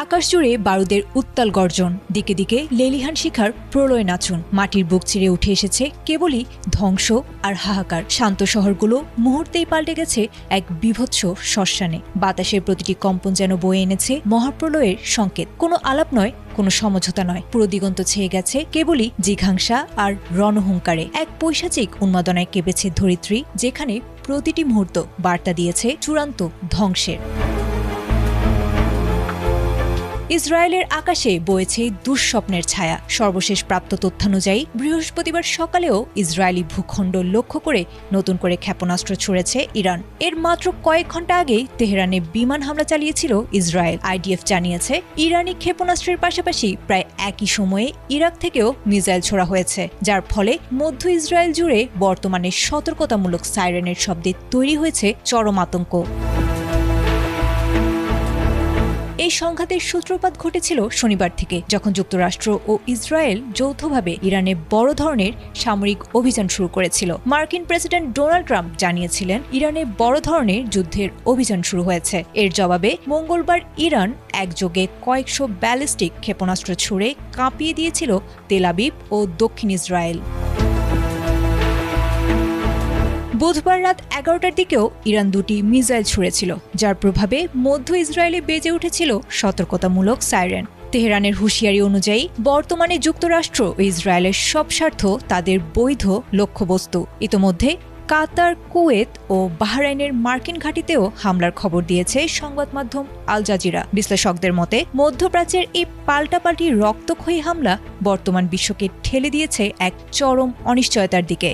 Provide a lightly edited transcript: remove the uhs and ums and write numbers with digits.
আকাশ জুড়ে বারুদের উত্তাল গর্জন, দিকে দিকে লেলিহান শিখার প্রলয় নাচুন। মাটির বুক চিরে উঠে এসেছে কেবলই ধ্বংস আর হাহাকার। শান্ত শহরগুলো মুহূর্তেই পাল্টে গেছে এক বীভৎস শ্মশানে। বাতাসের প্রতিটি কম্পন যেন বয়ে এনেছে মহাপ্রলয়ের সংকেত। কোনো আলাপ নয়, কোনো সমঝোতা নয়, পুরো দিগন্ত ছেয়ে গেছে কেবলই জিঘাংসা আর রণহুঙ্কারে। এক পৈশাচিক উন্মাদনায় কেঁপেছে ধরিত্রী, যেখানে প্রতিটি মুহূর্ত বার্তা দিয়েছে চূড়ান্ত ধ্বংসের। ইসরায়েলের আকাশে বয়েছে দুঃস্বপ্নের ছায়া। সর্বশেষ প্রাপ্ত তথ্যানুযায়ী বৃহস্পতিবার সকালেও ইসরায়েলি ভূখণ্ড লক্ষ্য করে নতুন করে ক্ষেপণাস্ত্র ছুড়েছে ইরান। এর মাত্র কয়েক ঘন্টা আগেই তেহরানে বিমান হামলা চালিয়েছিল ইসরায়েল। আইডিএফ জানিয়েছে ইরানি ক্ষেপণাস্ত্রের পাশাপাশি প্রায় একই সময়ে ইরাক থেকেও মিসাইল ছোড়া হয়েছে, যার ফলে মধ্য ইসরায়েল জুড়ে বর্তমানে সতর্কতামূলক সাইরেনের শব্দে তৈরি হয়েছে চরম আতঙ্ক। এই সংঘাতের সূত্রপাত ঘটেছিল শনিবার থেকে, যখন যুক্তরাষ্ট্র ও ইসরায়েল যৌথভাবে ইরানে বড় ধরনের সামরিক অভিযান শুরু করেছিল। মার্কিন প্রেসিডেন্ট ডোনাল্ড ট্রাম্প জানিয়েছিলেন ইরানে বড় ধরনের যুদ্ধের অভিযান শুরু হয়েছে। এর জবাবে মঙ্গলবার ইরান একযোগে কয়েকশো ব্যালিস্টিক ক্ষেপণাস্ত্র ছুড়ে কাঁপিয়ে দিয়েছিল তেল আবিব ও দক্ষিণ ইসরায়েল। বুধবার রাত 11টার দিকেও ইরান দুটি মিসাইল ছুড়েছিল, যার প্রভাবে মধ্য ইসরায়েলে বেজে উঠেছিল সতর্কতামূলক সাইরেন। তেহরানের হুঁশিয়ারি অনুযায়ী বর্তমানে যুক্তরাষ্ট্র ও ইসরায়েলের সব স্বার্থ তাদের বৈধ লক্ষ্যবস্তু। ইতোমধ্যে কাতার, কুয়েত ও বাহরাইনের মার্কিন ঘাঁটিতেও হামলার খবর দিয়েছে সংবাদ মাধ্যম আল জাজিরা। বিশ্লেষকদের মতে মধ্যপ্রাচ্যের এই পাল্টাপাল্টি রক্তক্ষয়ী হামলা বর্তমান বিশ্বকে ঠেলে দিয়েছে এক চরম অনিশ্চয়তার দিকে।